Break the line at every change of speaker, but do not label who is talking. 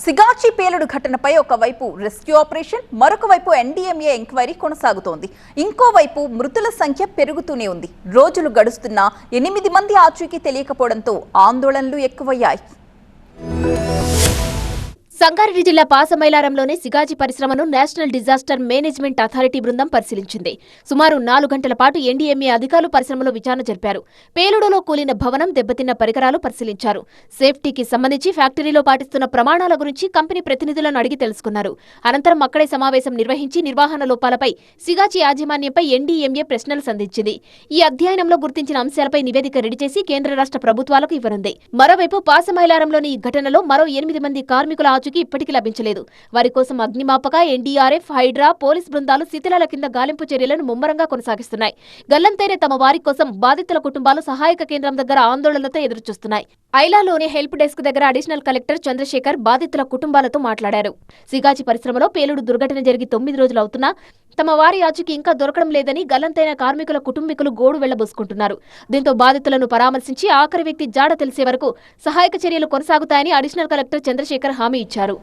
సిగాచి పేలుడు ఘటనపై ఒకవైపు రెస్క్యూ ఆపరేషన్, మరొక వైపు ఎన్డీఎంఏ ఎంక్వైరీ కొనసాగుతోంది. ఇంకోవైపు మృతుల సంఖ్య పెరుగుతూనే ఉంది. రోజులు గడుస్తున్నా 8 మంది ఆచూకీ తెలియకపోవడంతో ఆందోళనలు ఎక్కువయ్యాయి.
సంగారెడ్డి జిల్లా పాసమైలారంలోని సిగాజీ పరిశ్రమను నేషనల్ డిజాస్టర్ మేనేజ్మెంట్ అథారిటీ బృందం పరిశీలించింది. సుమారు 4 గంటల పాటు ఎన్డీఎంఏ అధికారులు పరిశ్రమలో విచారణ జరిపారు. పేలుడులో కూలిన భవనం, దెబ్బతిన్న పరికరాలు పరిశీలించారు. సేఫ్టీకి సంబంధించి ఫ్యాక్టరీలో పాటిస్తున్న ప్రమాణాల గురించి కంపెనీ ప్రతినిధులను అడిగి తెలుసుకున్నారు. అనంతరం అక్కడే సమావేశం నిర్వహించి నిర్వహణ లోపాలపై సిగాజీ యాజమాన్యంపై ఎన్డీఎంఏ ప్రశ్నలు సంధించింది. ఈ అధ్యయనంలో గుర్తించిన అంశాలపై నివేదిక రెడీ చేసి కేంద్ర రాష్ట్ర ప్రభుత్వాలకు ఇవ్వనుంది. మరోవైపు పాసమైలారంలోని ఈ ఘటనలో మరో 8 మంది కార్మికుల ఇప్పటికీ లభించలేదు. వారి కోసం అగ్నిమాపక, ఎన్డీఆర్ఎఫ్, హైడ్రా, పోలీస్ బృందాలు శిథిలాల కింద గాలింపు చర్యలను ముమ్మరంగా కొనసాగిస్తున్నాయి. గల్లంతైన తమ వారి కోసం బాధితుల కుటుంబాలు సహాయక కేంద్రం దగ్గర ఆందోళనలతో ఎదురుచూస్తున్నాయి. ఐలాలోని హెల్ప్ డెస్క్ దగ్గర అడిషనల్ కలెక్టర్ చంద్రశేఖర్ బాధితుల కుటుంబాలతో మాట్లాడారు. సిగాచి పరిశ్రమలో పేలుడు దుర్ఘటన జరిగి 9 రోజులు అవుతున్నా తమ వారి ఆచూకీ ఇంకా దొరకడం లేదని గల్లంతైన కార్మికుల కుటుంబీకులు గోడు వెళ్లబోసుకుంటున్నారు. దీంతో బాధితులను పరామర్శించి ఆఖరి వ్యక్తి జాడ తెలిసే వరకు సహాయక చర్యలు కొనసాగుతాయని అడిషనల్ కలెక్టర్ చంద్రశేఖర్ హామీ ఇచ్చారు.